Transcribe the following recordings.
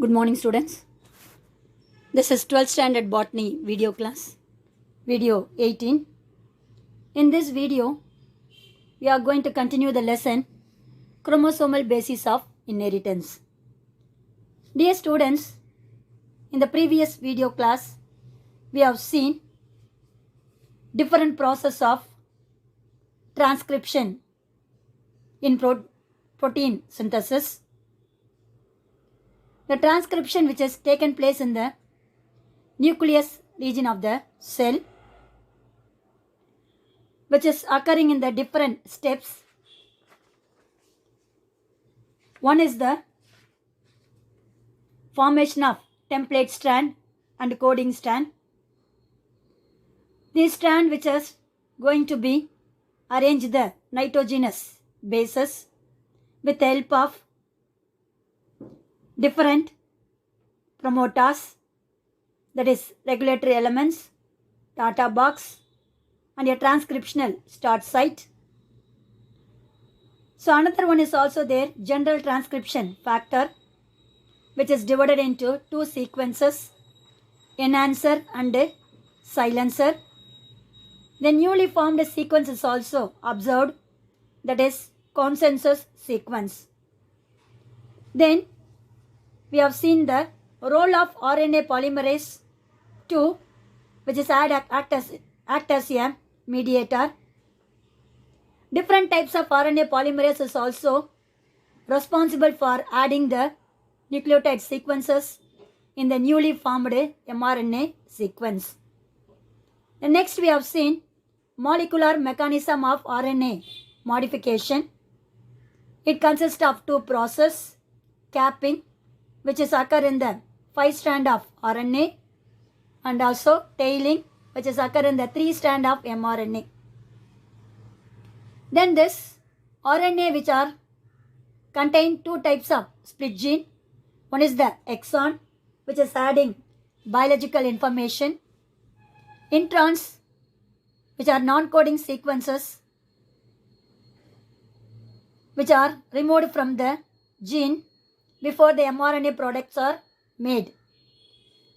Good morning, students. This is 12th standard botany video class, video 18. In this video, we are going to continue the lesson chromosomal basis of inheritance. Dear students, in the previous video class, we have seen different process of transcription in protein synthesis. The transcription which has taken place in the nucleus region of the cell, which is occurring in the different steps. One is the formation of template strand and coding strand. This strand which is going to be arrange the nitrogenous bases with the help of different promoters, that is regulatory elements, data box, and a transcriptional start site. So another one is also there, general transcription factor, which is divided into two sequences, enhancer and silencer. The newly formed sequence is also observed, that is consensus sequence. Then we have seen the role of RNA polymerase II, which is act as a mediator. Different types of RNA polymerase is also responsible for adding the nucleotide sequences in the newly formed mRNA sequence. The next we have seen molecular mechanism of RNA modification. It consists of two processes, capping, which is occur in the 5 strand of RNA, and also tailing, which is occur in the 3 strand of mRNA. Then this RNA which are contain two types of split gene. One is the exon, which is adding biological information. Introns, which are non-coding sequences, which are removed from the gene before the mRNA products are made.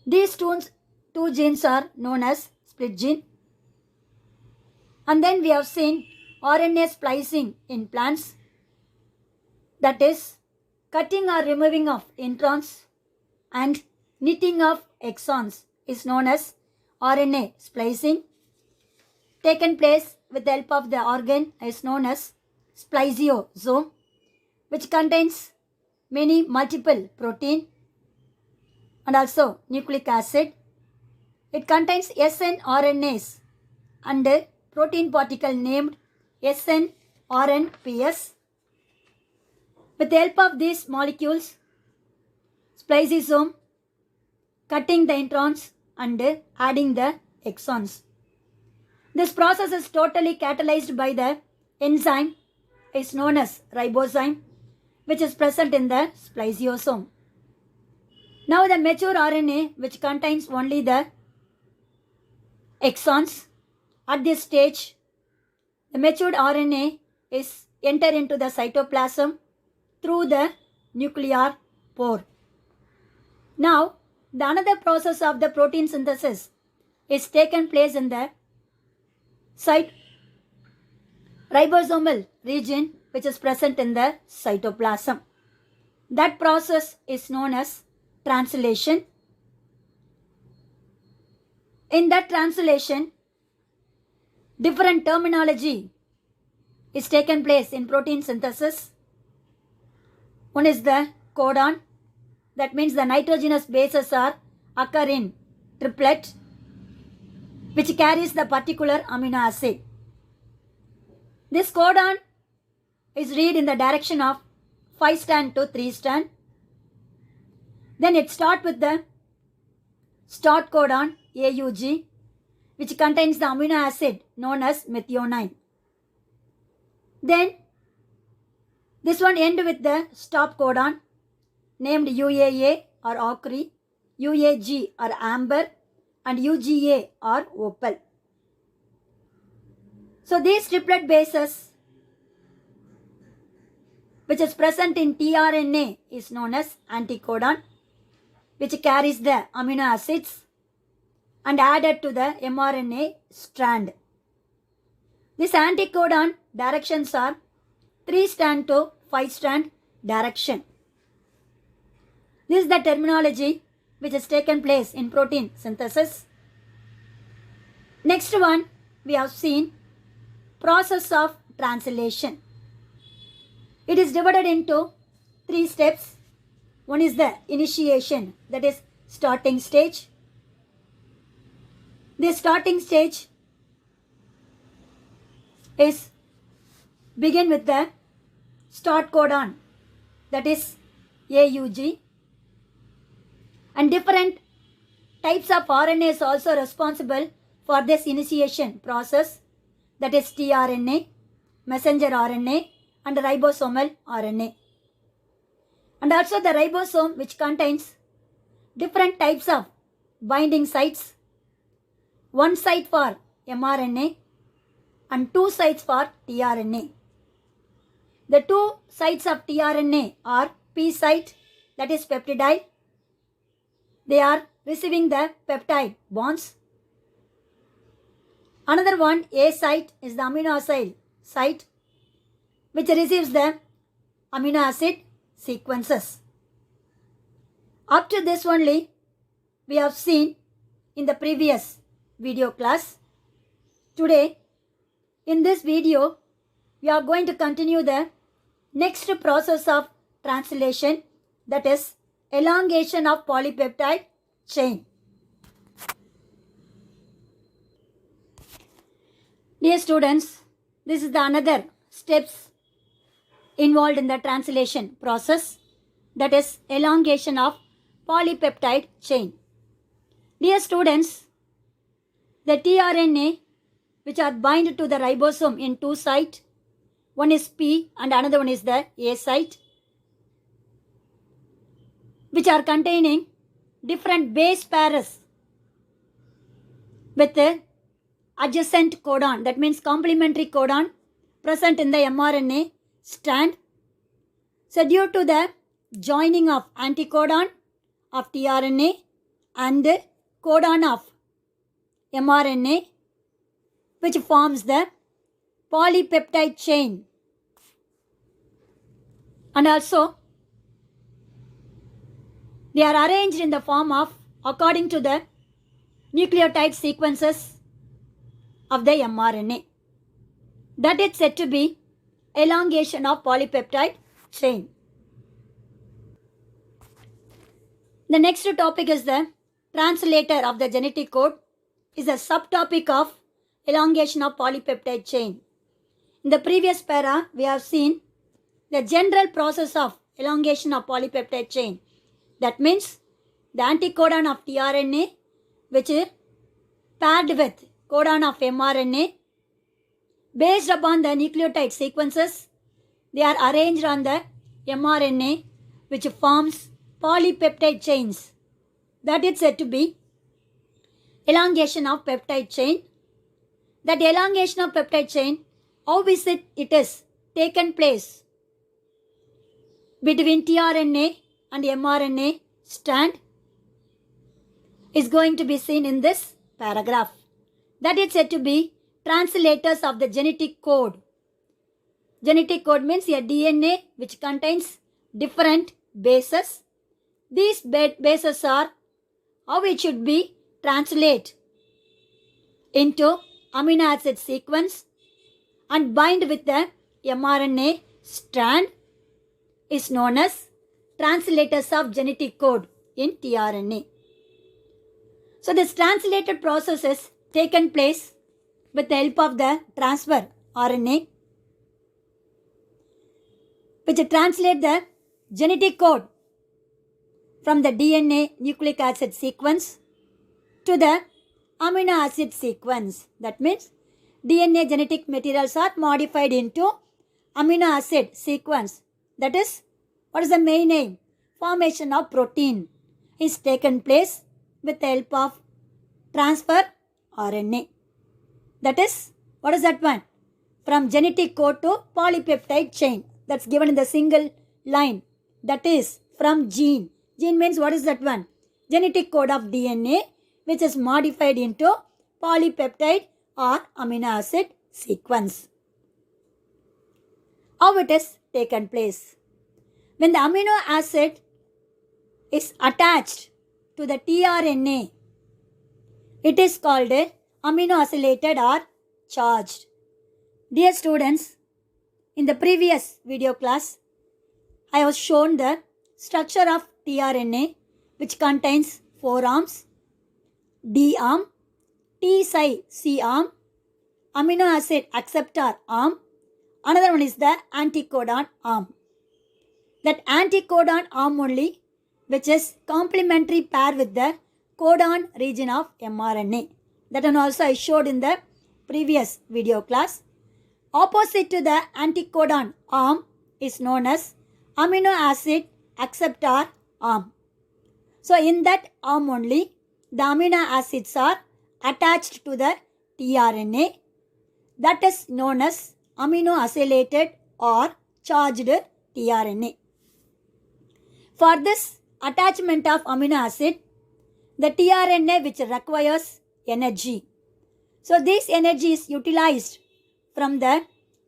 These two genes are known as split gene. And then we have seen RNA splicing in plants, that is cutting or removing of introns and knitting of exons is known as RNA splicing. Taken place with the help of the organ is known as spliceosome, which contains many multiple protein and also nucleic acid. It contains snRNAs and a protein particle named snRNPS. With the help of these molecules, spliceosome cutting the introns and adding the exons. This process is totally catalyzed by the enzyme is known as ribozyme, which is present in the spliceosome. Now the mature RNA, which contains only the exons, at this stage the matured RNA is enter into the cytoplasm through the nuclear pore. Now the another process of the protein synthesis is taken place in the ribosomal region, which is present in the cytoplasm. That process is known as translation. In that translation, different terminology is taken place in protein synthesis. One is the codon, that means the nitrogenous bases are occur in triplet, which carries the particular amino acid. This codon is read in the direction of 5 strand to 3 strand. Then it starts with the start codon AUG, which contains the amino acid known as methionine. Then this one end with the stop codon named UAA or ochre, UAG or amber, and UGA or opal. So these triplet bases which is present in tRNA is known as anticodon. which carries the amino acids and added to the mRNA strand. This anticodon directions are 3-strand to 5-strand direction. This is the terminology which has taken place in protein synthesis. Next one, we have seen process of translation. It is divided into 3 steps. One is the initiation, that is starting stage. The starting stage is begin with the start codon, that is AUG, and different types of RNA is also responsible for this initiation process, that is tRNA, messenger RNA and ribosomal RNA. And also the ribosome, which contains different types of binding sites, one site for mRNA and 2 sites for tRNA. The 2 sites of tRNA are P site, that is peptidile. They are receiving the peptide bonds. Another one, A site, is the amino acid site, which receives the amino acid sequences. Up to this only we have seen in the previous video class. Today, in this video, we are going to continue the next process of translation, that is elongation of polypeptide chain. Dear students, this is the another steps involved in the translation process, that is elongation of polypeptide chain. Dear students, the tRNA which are bind to the ribosome in 2 sites, one is P and another one is the A site, which are containing different base pairs with the adjacent codon, that means complementary codon present in the mRNA strand. So due to the joining of anticodon of tRNA and the codon of mRNA, which forms the polypeptide chain, and also they are arranged in the form of according to the nucleotide sequences of the mRNA. That is said to be elongation of polypeptide chain. The next topic is the translator of the genetic code, is a subtopic of elongation of polypeptide chain. In the previous para, we have seen the general process of elongation of polypeptide chain. That means the anticodon of tRNA, which is paired with codon of mRNA, based upon the nucleotide sequences, they are arranged on the mRNA, which forms polypeptide chains. That is said to be elongation of peptide chain. That elongation of peptide chain, how is it is taken place between tRNA and mRNA strand is going to be seen in this paragraph. That is said to be translators of the genetic code. Genetic code means a DNA which contains different bases. These bases are how it should be translate into amino acid sequence and bind with the mRNA strand is known as translators of genetic code in tRNA. So this translated process is taken place with the help of the transfer RNA, which translate the genetic code from the DNA nucleic acid sequence to the amino acid sequence. That means DNA genetic materials are modified into amino acid sequence. That is, what is the main aim? Formation of protein is taken place with the help of transfer RNA. That is, what is that one? From genetic code to polypeptide chain. That's given in the single line. That is from gene. Gene means what is that one? genetic code of DNA which is modified into polypeptide or amino acid sequence. How it is taken place? When the amino acid is attached to the tRNA, it is called amino acylated or charged. Dear students, in the previous video class, I have shown the structure of tRNA which contains 4 arms, D arm, T side C arm, amino acid acceptor arm, another one is the anticodon arm. That anticodon arm only which is complementary pair with the codon region of mRNA. That one also I showed in the previous video class. Opposite to the anticodon arm is known as amino acid acceptor arm. So in that arm only the amino acids are attached to the tRNA. That is known as amino acylated or charged tRNA. For this attachment of amino acid, the tRNA which requires energy. So this energy is utilized from the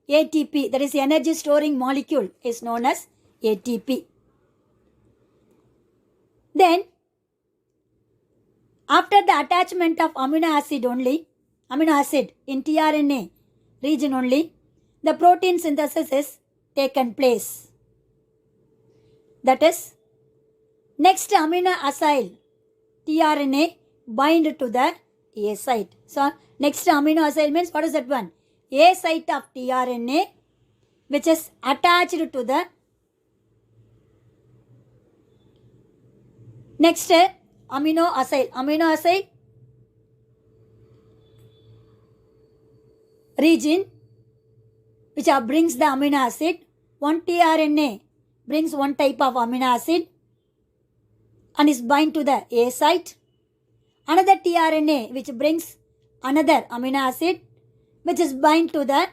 ATP, that is energy storing molecule, is known as ATP. Then after the attachment of amino acid in tRNA region only, the protein synthesis is taken place. That is, next amino acyl tRNA bind to the A site. So next amino acyl means what is that one? A site of tRNA which is attached to the next amino acyl region which brings the amino acid. One tRNA brings one type of amino acid and is bind to the A site. Another tRNA which brings another amino acid which is bind to the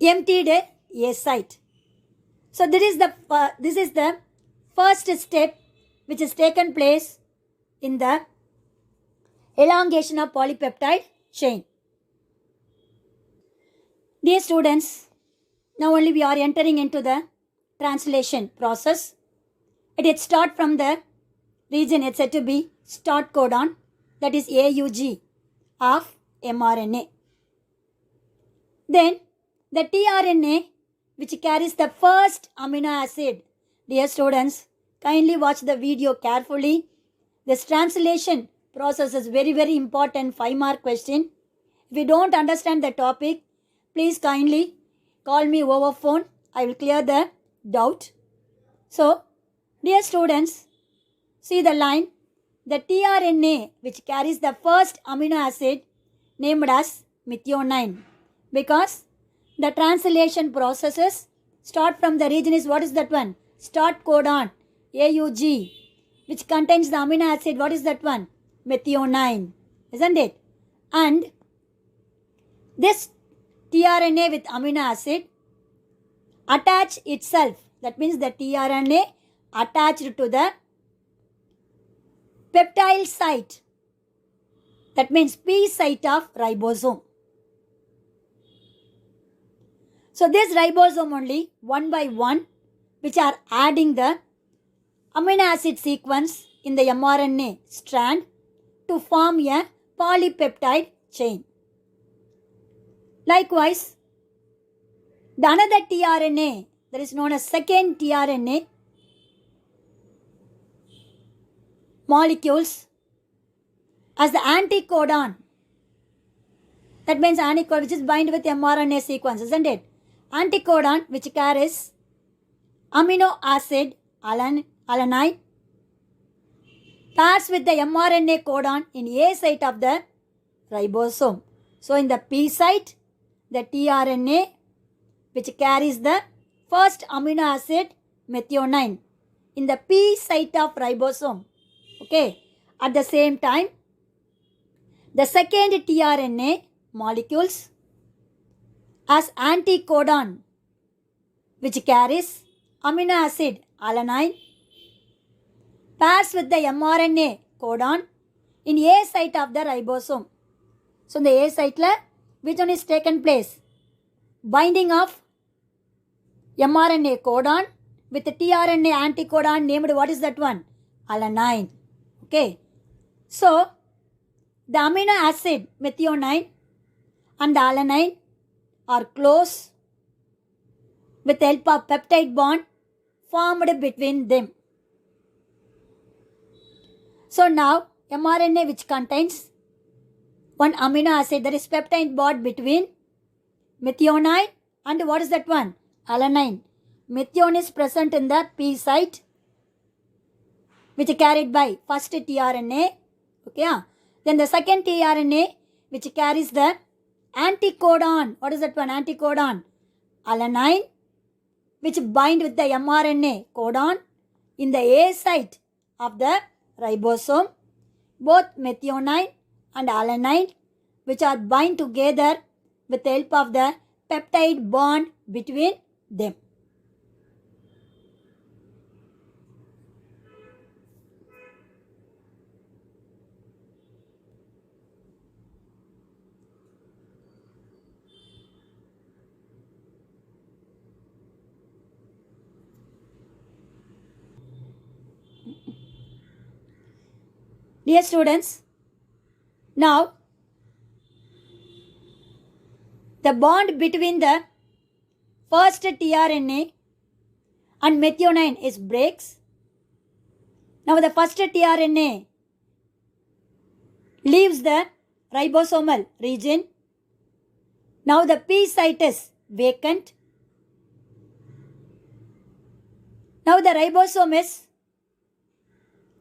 emptied A site. So this is the first step which is taken place in the elongation of polypeptide chain. Dear students, now only we are entering into the translation process. It start from the region it's said to be start codon, that is AUG of mRNA. Then the tRNA which carries the first amino acid. Dear students, kindly watch the video carefully. This translation process is very, very important 5-mark question. If you don't understand the topic, please kindly call me over phone. I will clear the doubt. So, dear students, see the line. The tRNA which carries the first amino acid named as methionine, because the translation processes start from the region is what is that one? Start codon AUG which contains the amino acid. What is that one? Methionine, isn't it? And this tRNA with amino acid attach itself. That means the tRNA attached to the peptide site. That means P site of ribosome. So this ribosome only one by one which are adding the amino acid sequence in the mRNA strand to form a polypeptide chain. Likewise, the another tRNA that is known as second tRNA molecules as the anticodon. That means anticodon which is bind with mRNA sequence, isn't it? Anticodon which carries amino acid alanine pairs with the mRNA codon in A site of the ribosome. So in the P site, the tRNA which carries the first amino acid methionine in the P site of ribosome. Okay. At the same time, the second tRNA molecules as anticodon which carries amino acid alanine pairs with the mRNA codon in A site of the ribosome. So in the A site, which one is taken place? Binding of mRNA codon with the tRNA anticodon named, what is that one? Alanine. Okay. So the amino acid methionine and the alanine are close with the help of peptide bond formed between them. So now mRNA, which contains one amino acid, that is peptide bond between methionine and what is that one? Alanine. Methionine is present in the P site, which is carried by first tRNA. Okay. Then the second tRNA, which carries the anticodon. What is that one? Anticodon. Alanine, which bind with the mRNA codon in the A site of the ribosome. Both methionine and alanine, which are bind together with the help of the peptide bond between them. Dear students, now the bond between the first tRNA and methionine is breaks. Now the first tRNA leaves the ribosomal region. Now the P site is vacant. Now the ribosome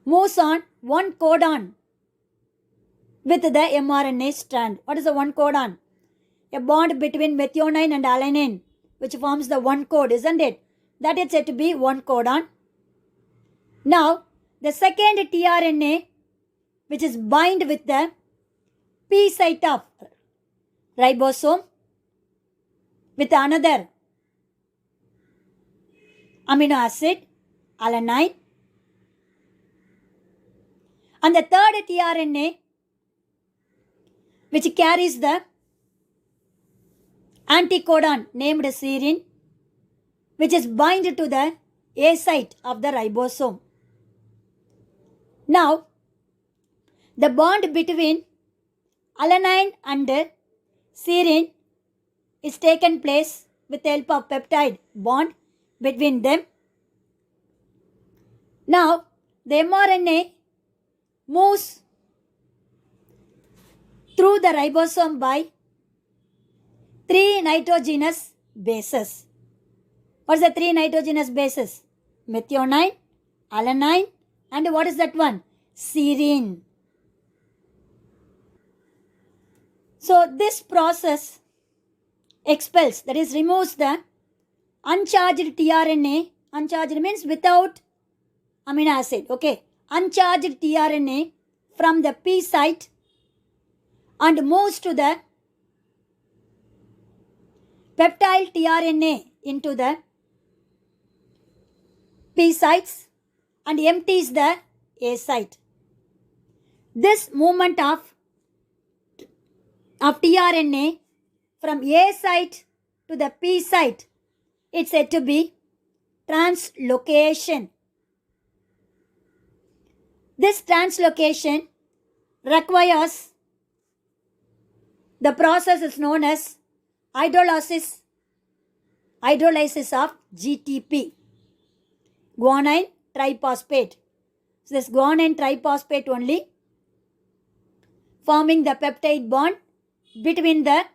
moves on one codon with the mRNA strand. What is the one codon? A bond between methionine and alanine, which forms the one code, isn't it? That is said to be one codon. Now, the second tRNA, which is bind with the P site of ribosome with another amino acid, alanine. And the third tRNA, which carries the anticodon named serine, which is bind to the A site of the ribosome. Now, the bond between alanine and serine is taken place with the help of peptide bond between them. Now, the mRNA moves through the ribosome by 3 nitrogenous bases. What is the 3 nitrogenous bases? Methionine, alanine, and what is that one? Serine. So this process expels, that is removes the uncharged tRNA. Uncharged means without amino acid. Okay. Uncharged tRNA from the P site and moves to the peptide tRNA into the P sites and empties the A site. This movement of tRNA from A site to the P site, it's said to be translocation. This translocation requires, the process is known as hydrolysis of GTP, guanine triphosphate. So this guanine triphosphate only forming the peptide bond between the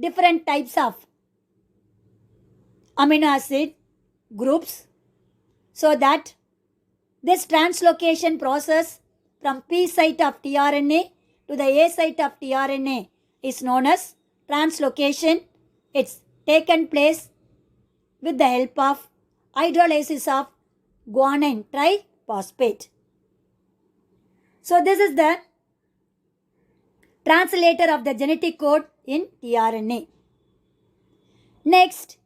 different types of amino acid groups, so that this translocation process from P site of tRNA to the A site of tRNA is known as translocation. It's taken place with the help of hydrolysis of guanine triphosphate. So this is the translator of the genetic code in tRNA. Next,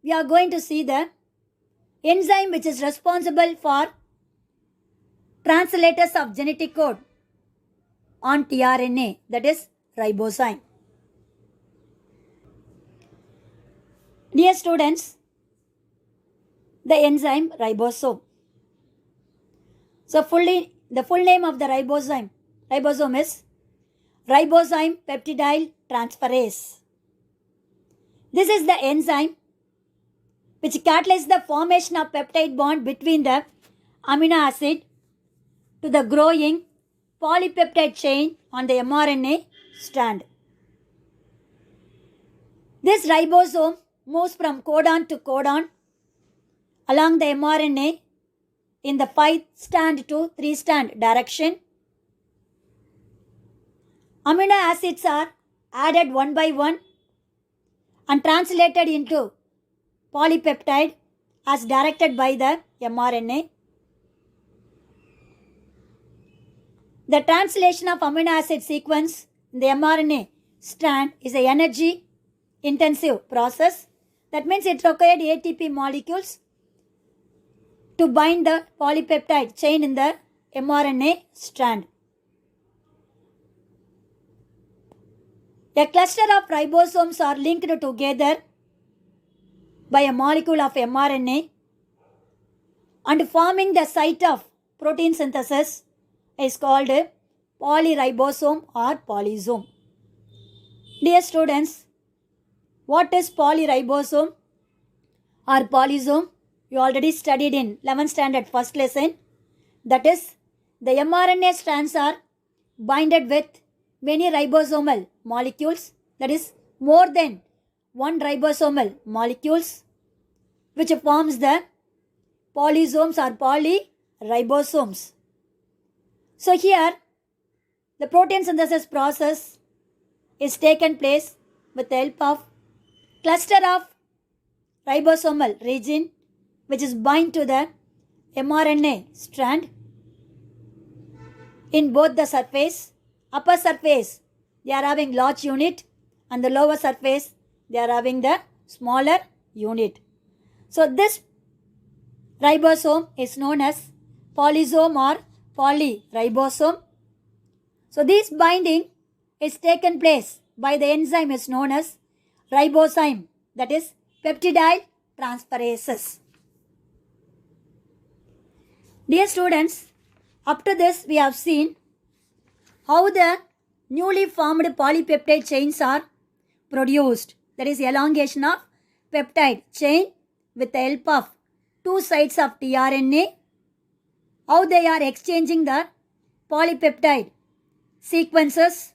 we are going to see the enzyme which is responsible for translators of genetic code on tRNA, that is ribosome. Dear students, the enzyme ribosome. So the full name of the ribosome is ribosome peptidyl transferase. This is the enzyme which catalyzes the formation of peptide bond between the amino acid to the growing polypeptide chain on the mRNA strand. This ribosome moves from codon to codon along the mRNA in the 5-strand to 3-strand direction. Amino acids are added one by one and translated into polypeptide as directed by the mRNA. The translation of amino acid sequence in the mRNA strand is an energy intensive process. That means it required ATP molecules to bind the polypeptide chain in the mRNA strand. A cluster of ribosomes are linked together by a molecule of mRNA and forming the site of protein synthesis is called polyribosome or polysome. Dear students, what is polyribosome or polysome? You already studied in 11th standard first lesson. That is, the mRNA strands are binded with many ribosomal molecules, that is more than one ribosomal molecules, which forms the polysomes or polyribosomes. So here the protein synthesis process is taken place with the help of cluster of ribosomal region which is bind to the mRNA strand in both the surface. Upper surface they are having large unit and the lower surface they are having the smaller unit. So this ribosome is known as polysome or polyribosome. So this binding is taken place by the enzyme is known as ribosome, that is peptidyl transferases. Dear students, up to this we have seen how the newly formed polypeptide chains are produced, that is elongation of peptide chain with the help of two sides of tRNA, how they are exchanging the polypeptide sequences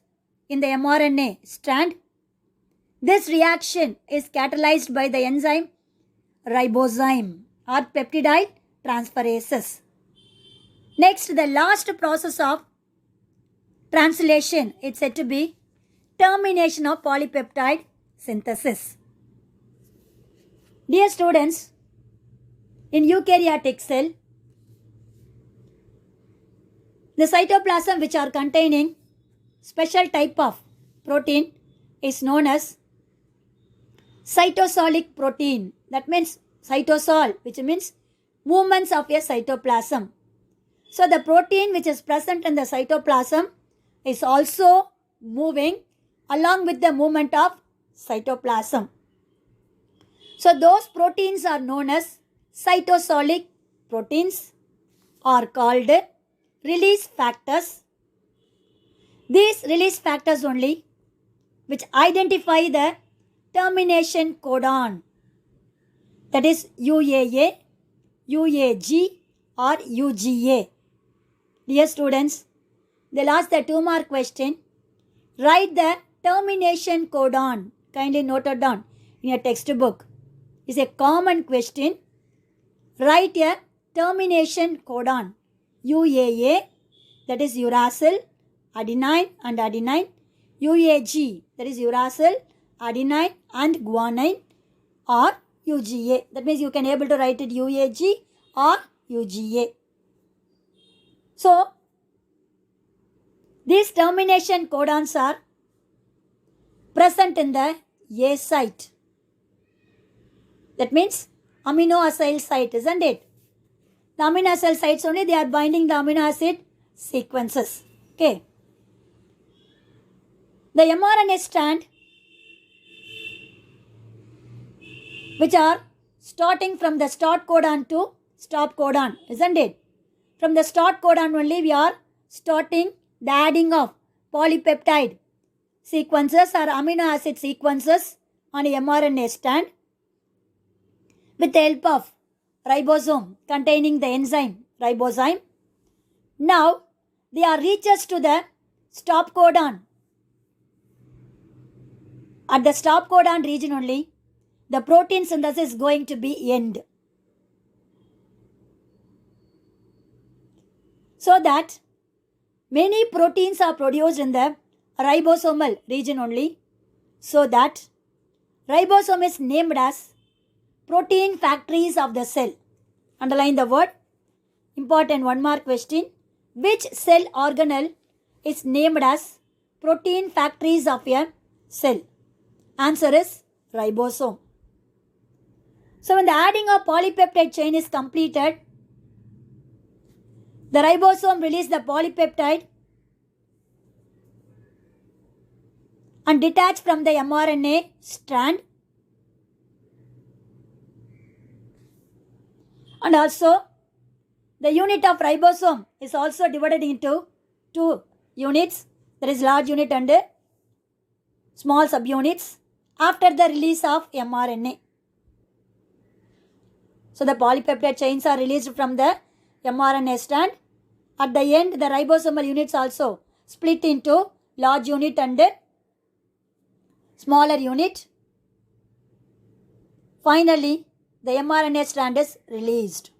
in the mRNA strand. This reaction is catalyzed by the enzyme ribosome or peptidyl transferases. Next, the last process of translation is said to be termination of polypeptide synthesis. Dear students, in eukaryotic cell, the cytoplasm which are containing special type of protein is known as cytosolic protein. That means cytosol, which means movements of a cytoplasm. So the protein which is present in the cytoplasm is also moving along with the movement of cytoplasm. So those proteins are known as cytosolic proteins or called release factors. These release factors only which identify the termination codon, that is UAA, UAG or UGA. Dear students, they'll ask the 2-mark question. Write the termination codon. Kindly note it down in your textbook. It's a common question. Write a termination codon. UAA, that is uracil, adenine and adenine. UAG, that is uracil, adenine and guanine, or UGA. That means you can able to write it UAG or UGA. So, these termination codons are present in the A site. That means amino acyl site, isn't it? the amino acid sites only, they are binding the amino acid sequences. Okay. The mRNA strand, which are starting from the start codon to stop codon, isn't it? From the start codon only we are starting the adding of polypeptide sequences or amino acid sequences on a mRNA strand with the help of ribosome containing the enzyme ribozyme. Now they are reaches to the stop codon. At the stop codon region only, the protein synthesis is going to be end. So that many proteins are produced in the ribosomal region only. So that ribosome is named as protein factories of the cell. Underline the word. Important 1 mark question. Which cell organelle is named as protein factories of a cell? Answer is ribosome. So when the adding of polypeptide chain is completed, the ribosome releases the polypeptide and detach from the mRNA strand. And also, the unit of ribosome is also divided into 2 units. There is large unit and small subunits after the release of mRNA. So the polypeptide chains are released from the mRNA strand. At the end, the ribosomal units also split into large unit and smaller unit. Finally, the mRNA strand is released.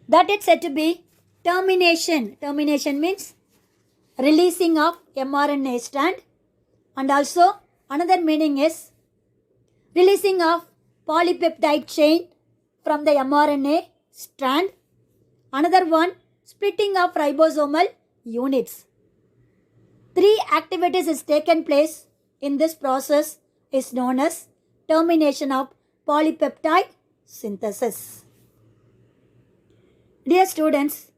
That is said to be termination. Termination means releasing of mRNA strand, and also another meaning is releasing of polypeptide chain from the mRNA strand. Another one, splitting of ribosomal units. 3 activities is taken place in this process is known as termination of polypeptide synthesis. Dear students,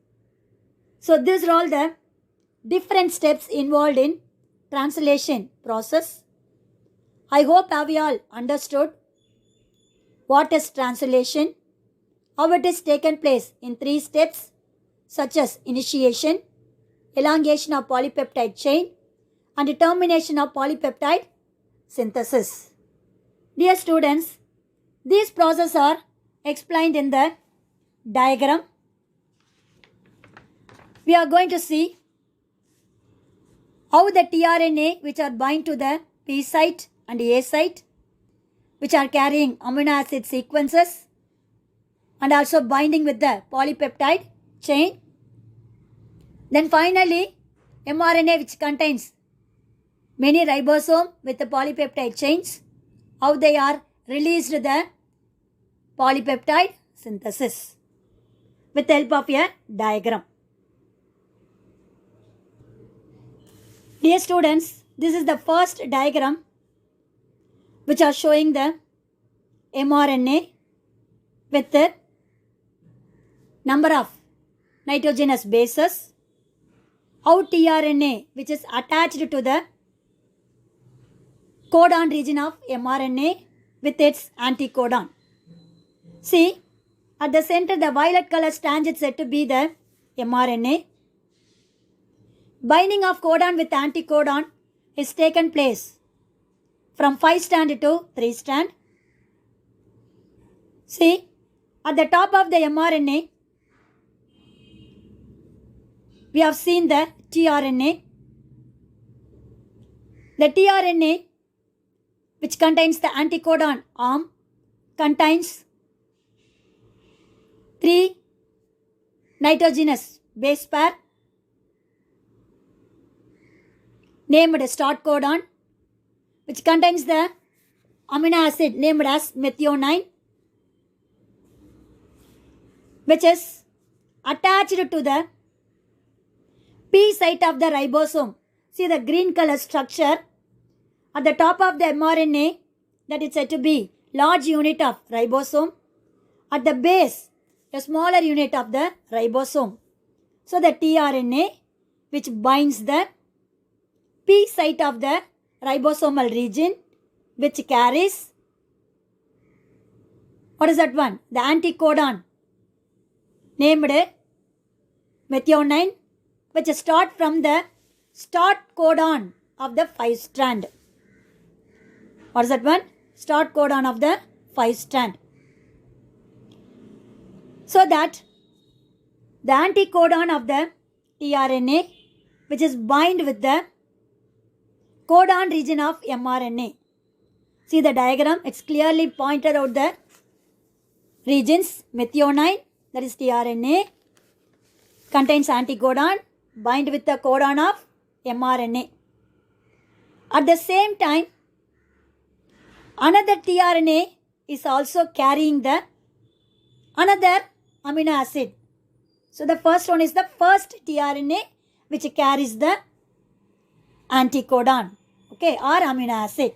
so these are all the different steps involved in translation process. I hope have you all understood what is translation, how it is taken place in 3 steps such as initiation, elongation of polypeptide chain and termination of polypeptide synthesis. Dear students, these processes are explained in the diagram. We are going to see how the tRNA which are bind to the P site and A site which are carrying amino acid sequences and also binding with the polypeptide chain. Then finally, mRNA which contains many ribosome with the polypeptide chains, how they are released the polypeptide synthesis with the help of a diagram. Dear students, this is the first diagram which are showing the mRNA with the number of nitrogenous bases, how tRNA which is attached to the codon region of mRNA with its anticodon. See, at the center the violet color strand is said to be the mRNA. Binding of codon with anticodon is taken place from 5 strand to 3 strand. See, at the top of the mRNA, we have seen the tRNA. The tRNA which contains the anticodon arm contains 3 nitrogenous base pair named start codon which contains the amino acid named as methionine which is attached to the P site of the ribosome. See the green color structure at the top of the mRNA, that is said to be large unit of ribosome, at the base, a smaller unit of the ribosome. So the tRNA which binds the P site of the ribosomal region which carries, what is that one? The anticodon named methionine, which start from the start codon of the 5 strand. What is that one? Start codon of the 5 strand. So that the anticodon of the tRNA which is bind with the codon region of mRNA. See the diagram, it's clearly pointed out the regions. Methionine, that is tRNA, contains anticodon, bind with the codon of mRNA. At the same time, another tRNA is also carrying the another amino acid. So the first one is the first tRNA which carries the anticodon, okay, or amino acid.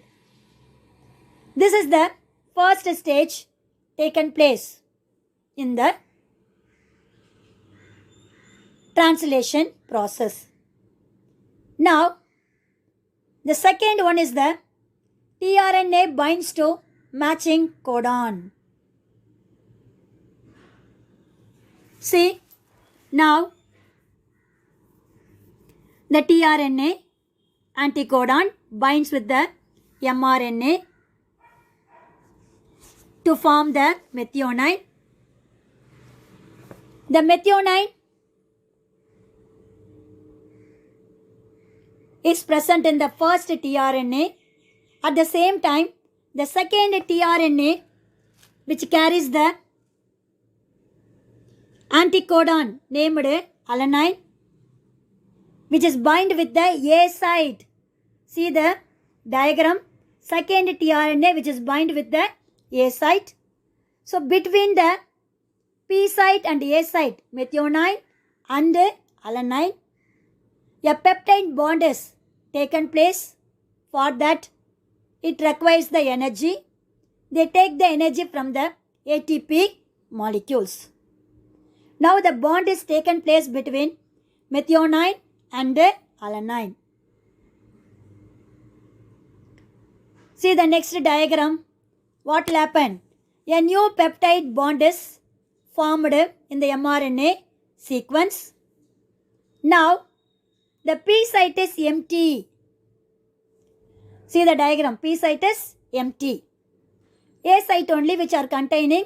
This is the first stage taken place in the translation process. Now, the second one is the tRNA binds to matching codon. See, now the tRNA anticodon binds with the mRNA to form the methionine. The methionine is present in the first tRNA. At the same time, the second tRNA which carries the anticodon named alanine, which is bind with the A site. See the diagram, second tRNA which is bind with the A site. So between the P site and A site, methionine and alanine, a peptide bond is taken place. For that, it requires the energy. They take the energy from the ATP molecules. Now the bond is taken place between methionine and alanine. See the next diagram. What will happen? A new peptide bond is formed in the mRNA sequence. Now the P site is empty. See the diagram, P site is empty. A site only which are containing,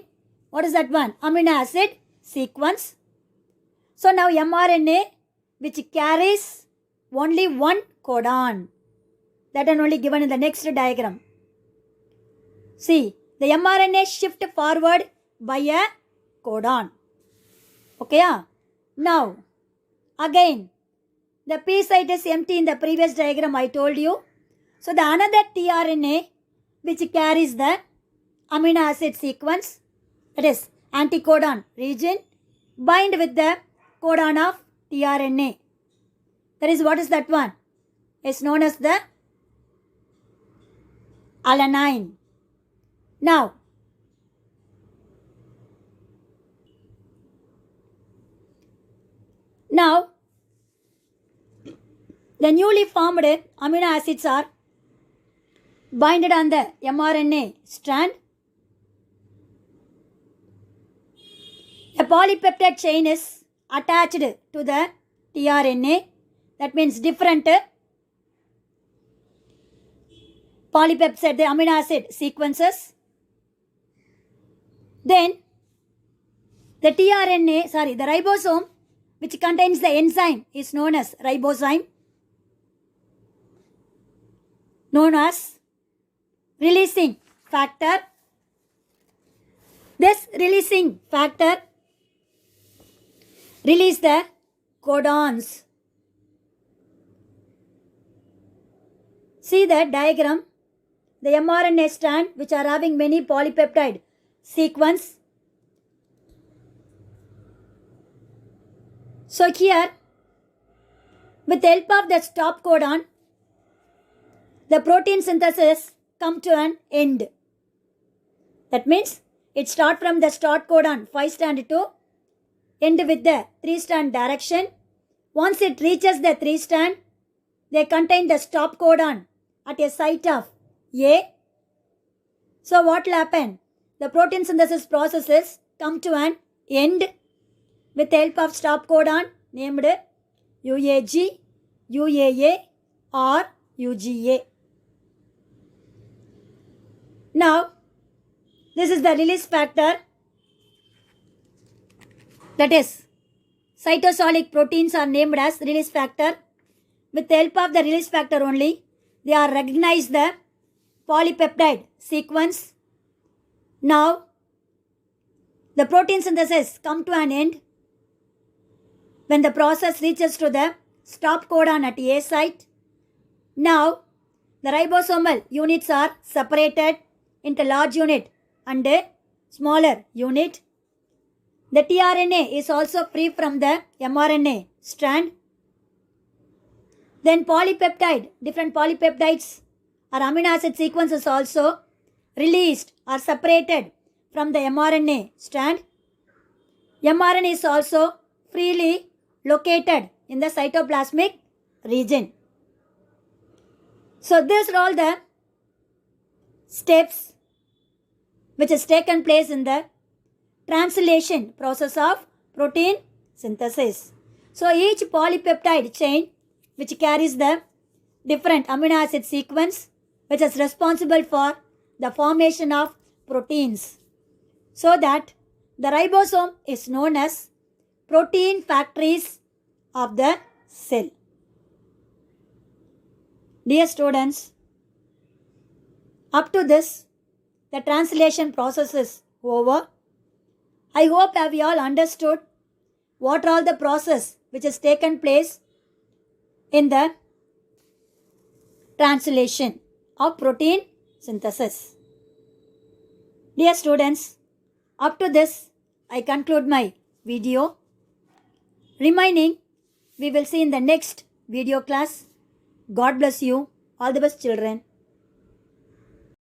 what is that one? Amino acid sequence. So now mRNA which carries only one codon. That is only given in the next diagram. See, the mRNA shift forward by a codon. Okay, now again the P site is empty in the previous diagram I told you. So the another tRNA which carries the amino acid sequence, that is anticodon region, bind with the codon of tRNA. That is, what is that one? It's known as the alanine. Now, the newly formed amino acids are binded on the mRNA strand. A polypeptide chain is attached to the tRNA. That means different polypeptide, the amino acid sequences. Then the the ribosome which contains the enzyme is known as ribozyme, known as releasing factor. This releasing factor release the codons. See the diagram, the mRNA strand which are having many polypeptide sequence. So here, with the help of the stop codon, the protein synthesis come to an end. That means it starts from the start codon 5 strand to end with the 3 strand direction. Once it reaches the 3 strand, they contain the stop codon at a site of A. So what will happen? The protein synthesis processes come to an end with the help of stop codon named UAG, UAA or UGA. Now, this is the release factor, that is, cytosolic proteins are named as release factor. With the help of the release factor only, they are recognize the polypeptide sequence. Now, the protein synthesis come to an end when the process reaches to the stop codon at A site. Now, the ribosomal units are separated into large unit and a smaller unit. The tRNA is also free from the mRNA strand. Then polypeptide, different polypeptides or amino acid sequences also released or separated from the mRNA strand. mRNA is also freely located in the cytoplasmic region. So these are all the steps which has taken place in the translation process of protein synthesis. So each polypeptide chain which carries the different amino acid sequence which is responsible for the formation of proteins. So that the ribosome is known as protein factories of the cell. Dear students, up to this, the translation process is over. I hope have you all understood what are all the process which has taken place in the translation of protein synthesis. Dear students, up to this, I conclude my video. Remaining, we will see in the next video class. God bless you. All the best, children.